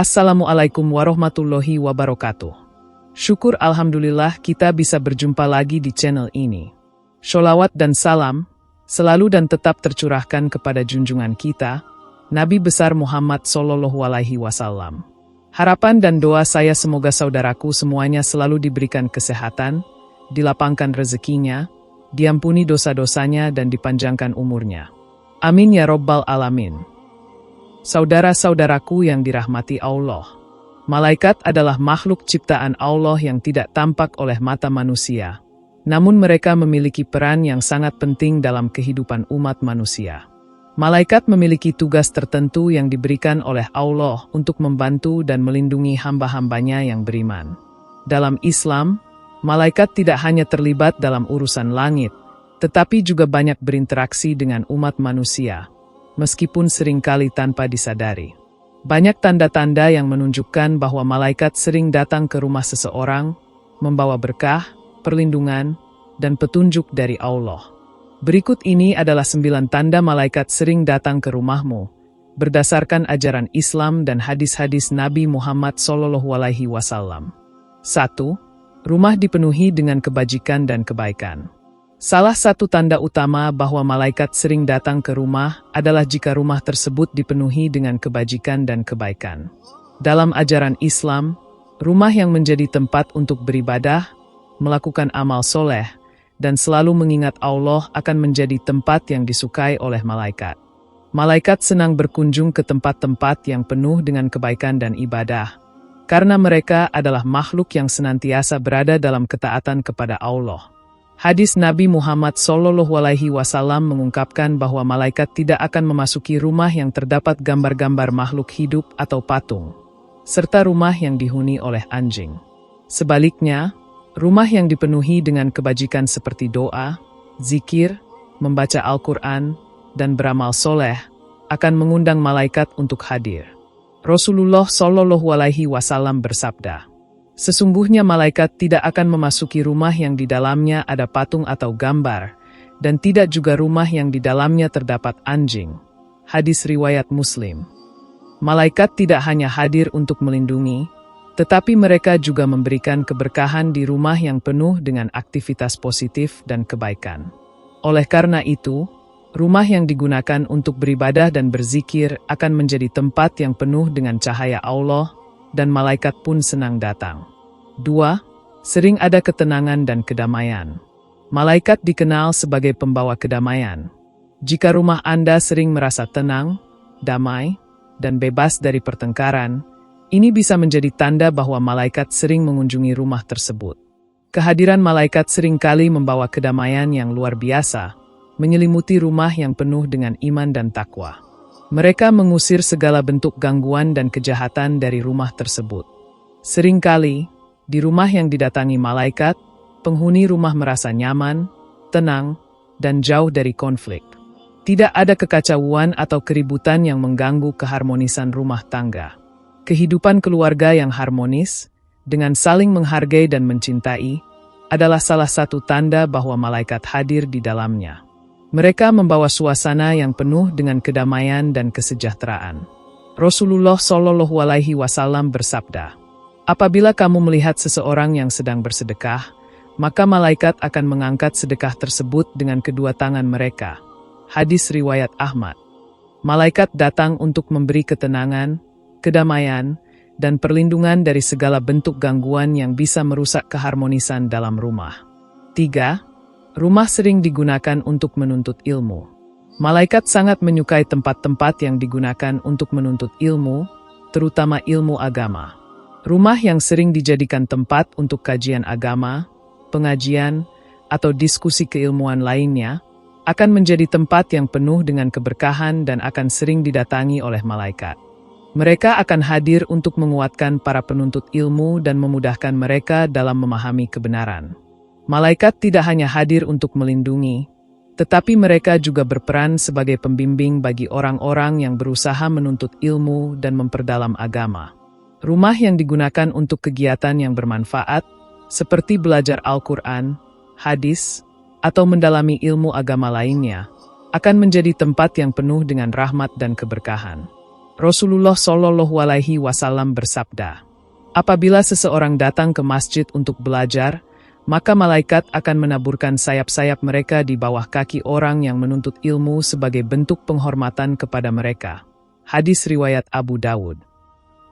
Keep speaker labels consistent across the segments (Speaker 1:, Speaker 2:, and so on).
Speaker 1: Assalamualaikum warahmatullahi wabarakatuh. Syukur alhamdulillah kita bisa berjumpa lagi di channel ini. Sholawat dan salam selalu dan tetap tercurahkan kepada junjungan kita, Nabi besar Muhammad SAW. Harapan dan doa saya semoga saudaraku semuanya selalu diberikan kesehatan, dilapangkan rezekinya, diampuni dosa-dosanya dan dipanjangkan umurnya. Amin ya Rabbal Alamin. Saudara-saudaraku yang dirahmati Allah, malaikat adalah makhluk ciptaan Allah yang tidak tampak oleh mata manusia. Namun mereka memiliki peran yang sangat penting dalam kehidupan umat manusia. Malaikat memiliki tugas tertentu yang diberikan oleh Allah untuk membantu dan melindungi hamba-hambanya yang beriman. Dalam Islam, malaikat tidak hanya terlibat dalam urusan langit, tetapi juga banyak berinteraksi dengan umat manusia, meskipun seringkali tanpa disadari. Banyak tanda-tanda yang menunjukkan bahwa malaikat sering datang ke rumah seseorang, membawa berkah, perlindungan, dan petunjuk dari Allah. Berikut ini adalah 9 tanda malaikat sering datang ke rumahmu, berdasarkan ajaran Islam dan hadis-hadis Nabi Muhammad SAW. 1. Rumah dipenuhi dengan kebajikan dan kebaikan. Salah satu tanda utama bahwa malaikat sering datang ke rumah adalah jika rumah tersebut dipenuhi dengan kebajikan dan kebaikan. Dalam ajaran Islam, rumah yang menjadi tempat untuk beribadah, melakukan amal soleh, dan selalu mengingat Allah akan menjadi tempat yang disukai oleh malaikat. Malaikat senang berkunjung ke tempat-tempat yang penuh dengan kebaikan dan ibadah, karena mereka adalah makhluk yang senantiasa berada dalam ketaatan kepada Allah. Hadis Nabi Muhammad SAW mengungkapkan bahwa malaikat tidak akan memasuki rumah yang terdapat gambar-gambar makhluk hidup atau patung, serta rumah yang dihuni oleh anjing. Sebaliknya, rumah yang dipenuhi dengan kebajikan seperti doa, zikir, membaca Al-Quran, dan beramal soleh akan mengundang malaikat untuk hadir. Rasulullah SAW bersabda, "Sesungguhnya malaikat tidak akan memasuki rumah yang di dalamnya ada patung atau gambar, dan tidak juga rumah yang di dalamnya terdapat anjing." Hadis riwayat Muslim. Malaikat tidak hanya hadir untuk melindungi, tetapi mereka juga memberikan keberkahan di rumah yang penuh dengan aktivitas positif dan kebaikan. Oleh karena itu, rumah yang digunakan untuk beribadah dan berzikir akan menjadi tempat yang penuh dengan cahaya Allah, dan malaikat pun senang datang. 2. Sering ada ketenangan dan kedamaian. Malaikat dikenal sebagai pembawa kedamaian. Jika rumah Anda sering merasa tenang, damai, dan bebas dari pertengkaran, ini bisa menjadi tanda bahwa malaikat sering mengunjungi rumah tersebut. Kehadiran malaikat seringkali membawa kedamaian yang luar biasa, menyelimuti rumah yang penuh dengan iman dan takwa. Mereka mengusir segala bentuk gangguan dan kejahatan dari rumah tersebut. Seringkali, di rumah yang didatangi malaikat, penghuni rumah merasa nyaman, tenang, dan jauh dari konflik. Tidak ada kekacauan atau keributan yang mengganggu keharmonisan rumah tangga. Kehidupan keluarga yang harmonis, dengan saling menghargai dan mencintai, adalah salah satu tanda bahwa malaikat hadir di dalamnya. Mereka membawa suasana yang penuh dengan kedamaian dan kesejahteraan. Rasulullah SAW bersabda, "Apabila kamu melihat seseorang yang sedang bersedekah, maka malaikat akan mengangkat sedekah tersebut dengan kedua tangan mereka." Hadis riwayat Ahmad. Malaikat datang untuk memberi ketenangan, kedamaian, dan perlindungan dari segala bentuk gangguan yang bisa merusak keharmonisan dalam rumah. 3. Rumah sering digunakan untuk menuntut ilmu. Malaikat sangat menyukai tempat-tempat yang digunakan untuk menuntut ilmu, terutama ilmu agama. Rumah yang sering dijadikan tempat untuk kajian agama, pengajian, atau diskusi keilmuan lainnya, akan menjadi tempat yang penuh dengan keberkahan dan akan sering didatangi oleh malaikat. Mereka akan hadir untuk menguatkan para penuntut ilmu dan memudahkan mereka dalam memahami kebenaran. Malaikat tidak hanya hadir untuk melindungi, tetapi mereka juga berperan sebagai pembimbing bagi orang-orang yang berusaha menuntut ilmu dan memperdalam agama. Rumah yang digunakan untuk kegiatan yang bermanfaat, seperti belajar Al-Quran, hadis, atau mendalami ilmu agama lainnya, akan menjadi tempat yang penuh dengan rahmat dan keberkahan. Rasulullah Shallallahu Alaihi Wasallam bersabda, apabila seseorang datang ke masjid untuk belajar, maka malaikat akan menaburkan sayap-sayap mereka di bawah kaki orang yang menuntut ilmu sebagai bentuk penghormatan kepada mereka. Hadis riwayat Abu Dawud.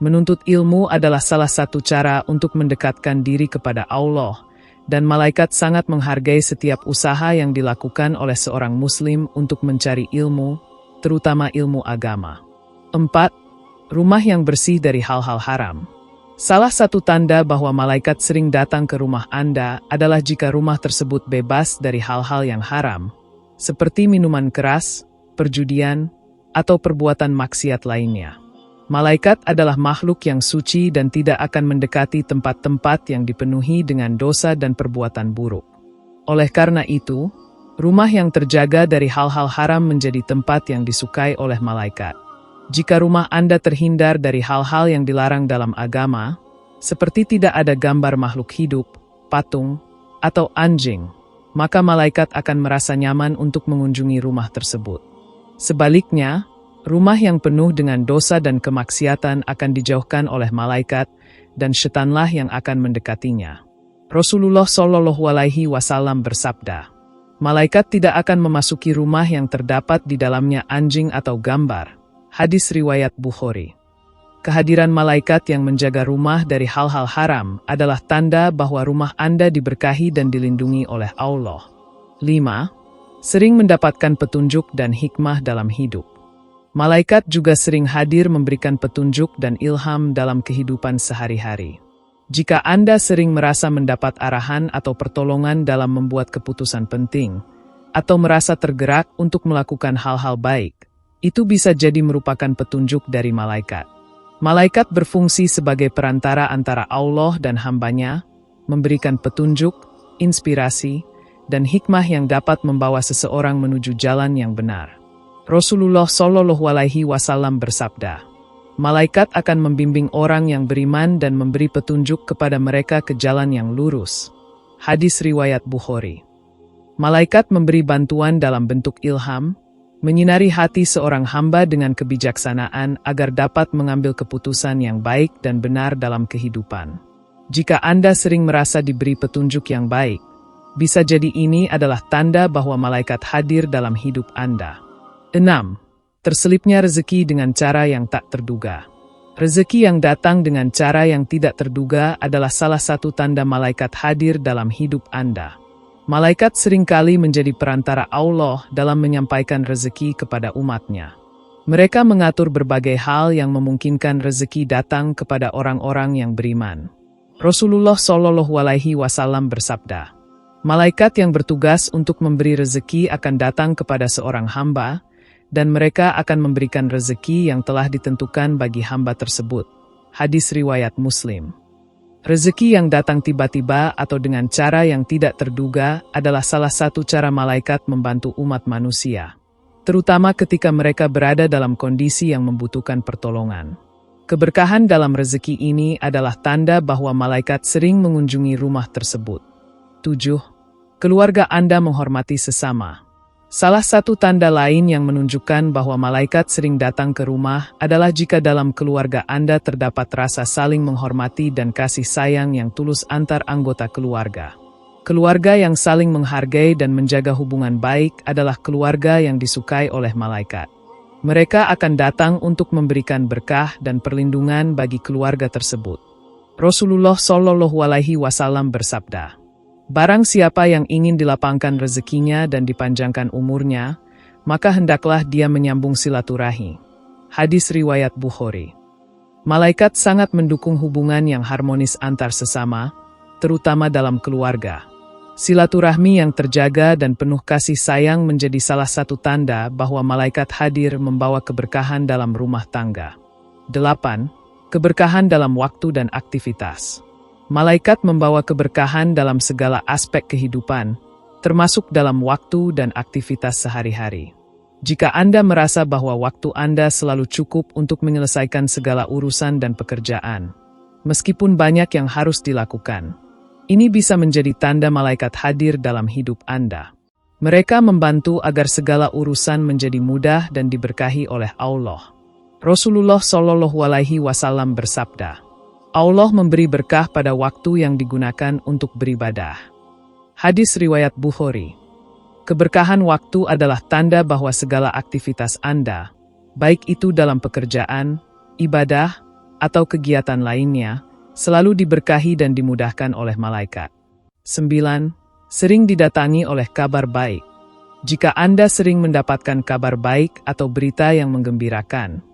Speaker 1: Menuntut ilmu adalah salah satu cara untuk mendekatkan diri kepada Allah, dan malaikat sangat menghargai setiap usaha yang dilakukan oleh seorang muslim untuk mencari ilmu, terutama ilmu agama. 4. Rumah yang bersih dari hal-hal haram. Salah satu tanda bahwa malaikat sering datang ke rumah Anda adalah jika rumah tersebut bebas dari hal-hal yang haram, seperti minuman keras, perjudian, atau perbuatan maksiat lainnya. Malaikat adalah makhluk yang suci dan tidak akan mendekati tempat-tempat yang dipenuhi dengan dosa dan perbuatan buruk. Oleh karena itu, rumah yang terjaga dari hal-hal haram menjadi tempat yang disukai oleh malaikat. Jika rumah Anda terhindar dari hal-hal yang dilarang dalam agama, seperti tidak ada gambar makhluk hidup, patung, atau anjing, maka malaikat akan merasa nyaman untuk mengunjungi rumah tersebut. Sebaliknya, rumah yang penuh dengan dosa dan kemaksiatan akan dijauhkan oleh malaikat, dan setanlah yang akan mendekatinya. Rasulullah Shallallahu Alaihi Wasallam bersabda, malaikat tidak akan memasuki rumah yang terdapat di dalamnya anjing atau gambar. Hadis riwayat Bukhari. Kehadiran malaikat yang menjaga rumah dari hal-hal haram adalah tanda bahwa rumah Anda diberkahi dan dilindungi oleh Allah. 5. Sering mendapatkan petunjuk dan hikmah dalam hidup. Malaikat juga sering hadir memberikan petunjuk dan ilham dalam kehidupan sehari-hari. Jika Anda sering merasa mendapat arahan atau pertolongan dalam membuat keputusan penting, atau merasa tergerak untuk melakukan hal-hal baik, itu bisa jadi merupakan petunjuk dari malaikat. Malaikat berfungsi sebagai perantara antara Allah dan hambanya, memberikan petunjuk, inspirasi, dan hikmah yang dapat membawa seseorang menuju jalan yang benar. Rasulullah Shallallahu Alaihi Wasallam bersabda, malaikat akan membimbing orang yang beriman dan memberi petunjuk kepada mereka ke jalan yang lurus. Hadis riwayat Bukhari. Malaikat memberi bantuan dalam bentuk ilham, menyinari hati seorang hamba dengan kebijaksanaan agar dapat mengambil keputusan yang baik dan benar dalam kehidupan. Jika Anda sering merasa diberi petunjuk yang baik, bisa jadi ini adalah tanda bahwa malaikat hadir dalam hidup Anda. 6. Terselipnya rezeki dengan cara yang tak terduga. Rezeki yang datang dengan cara yang tidak terduga adalah salah satu tanda malaikat hadir dalam hidup Anda. Malaikat seringkali menjadi perantara Allah dalam menyampaikan rezeki kepada umatnya. Mereka mengatur berbagai hal yang memungkinkan rezeki datang kepada orang-orang yang beriman. Rasulullah Shallallahu Alaihi Wasallam bersabda, malaikat yang bertugas untuk memberi rezeki akan datang kepada seorang hamba, dan mereka akan memberikan rezeki yang telah ditentukan bagi hamba tersebut. Hadis riwayat Muslim. Rezeki yang datang tiba-tiba atau dengan cara yang tidak terduga adalah salah satu cara malaikat membantu umat manusia, terutama ketika mereka berada dalam kondisi yang membutuhkan pertolongan. Keberkahan dalam rezeki ini adalah tanda bahwa malaikat sering mengunjungi rumah tersebut. 7. Keluarga Anda menghormati sesama. Salah satu tanda lain yang menunjukkan bahwa malaikat sering datang ke rumah adalah jika dalam keluarga Anda terdapat rasa saling menghormati dan kasih sayang yang tulus antar anggota keluarga. Keluarga yang saling menghargai dan menjaga hubungan baik adalah keluarga yang disukai oleh malaikat. Mereka akan datang untuk memberikan berkah dan perlindungan bagi keluarga tersebut. Rasulullah Shallallahu Alaihi Wasallam bersabda, barang siapa yang ingin dilapangkan rezekinya dan dipanjangkan umurnya, maka hendaklah dia menyambung silaturahmi. Hadis riwayat Bukhari. Malaikat sangat mendukung hubungan yang harmonis antar sesama, terutama dalam keluarga. Silaturahmi yang terjaga dan penuh kasih sayang menjadi salah satu tanda bahwa malaikat hadir membawa keberkahan dalam rumah tangga. 8. Keberkahan dalam waktu dan aktivitas. Malaikat membawa keberkahan dalam segala aspek kehidupan, termasuk dalam waktu dan aktivitas sehari-hari. Jika Anda merasa bahwa waktu Anda selalu cukup untuk menyelesaikan segala urusan dan pekerjaan, meskipun banyak yang harus dilakukan, ini bisa menjadi tanda malaikat hadir dalam hidup Anda. Mereka membantu agar segala urusan menjadi mudah dan diberkahi oleh Allah. Rasulullah Shallallahu Alaihi Wasallam bersabda, Allah memberi berkah pada waktu yang digunakan untuk beribadah. Hadis riwayat Bukhari. Keberkahan waktu adalah tanda bahwa segala aktivitas Anda, baik itu dalam pekerjaan, ibadah, atau kegiatan lainnya, selalu diberkahi dan dimudahkan oleh malaikat. 9. Sering didatangi oleh kabar baik. Jika Anda sering mendapatkan kabar baik atau berita yang menggembirakan,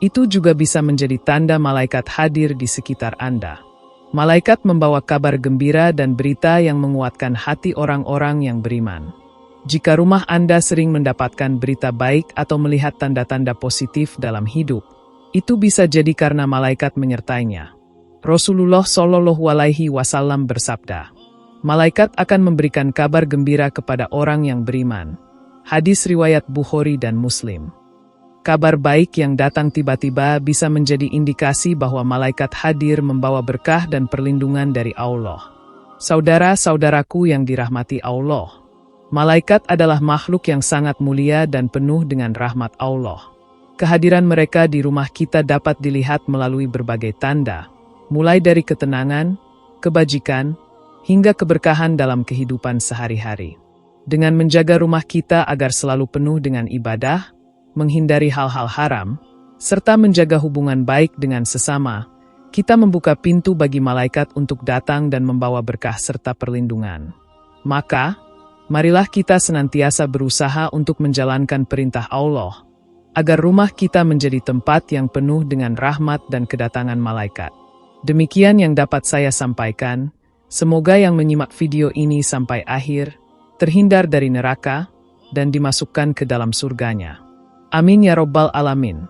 Speaker 1: itu juga bisa menjadi tanda malaikat hadir di sekitar Anda. Malaikat membawa kabar gembira dan berita yang menguatkan hati orang-orang yang beriman. Jika rumah Anda sering mendapatkan berita baik atau melihat tanda-tanda positif dalam hidup, itu bisa jadi karena malaikat menyertainya. Rasulullah Shallallahu Alaihi Wasallam bersabda, malaikat akan memberikan kabar gembira kepada orang yang beriman. Hadis riwayat Bukhari dan Muslim. Kabar baik yang datang tiba-tiba bisa menjadi indikasi bahwa malaikat hadir membawa berkah dan perlindungan dari Allah. Saudara-saudaraku yang dirahmati Allah, malaikat adalah makhluk yang sangat mulia dan penuh dengan rahmat Allah. Kehadiran mereka di rumah kita dapat dilihat melalui berbagai tanda, mulai dari ketenangan, kebajikan, hingga keberkahan dalam kehidupan sehari-hari. Dengan menjaga rumah kita agar selalu penuh dengan ibadah, menghindari hal-hal haram, serta menjaga hubungan baik dengan sesama, kita membuka pintu bagi malaikat untuk datang dan membawa berkah serta perlindungan. Maka, marilah kita senantiasa berusaha untuk menjalankan perintah Allah, agar rumah kita menjadi tempat yang penuh dengan rahmat dan kedatangan malaikat. Demikian yang dapat saya sampaikan. Semoga yang menyimak video ini sampai akhir, terhindar dari neraka, dan dimasukkan ke dalam surganya. Amin ya Rabbal Alamin.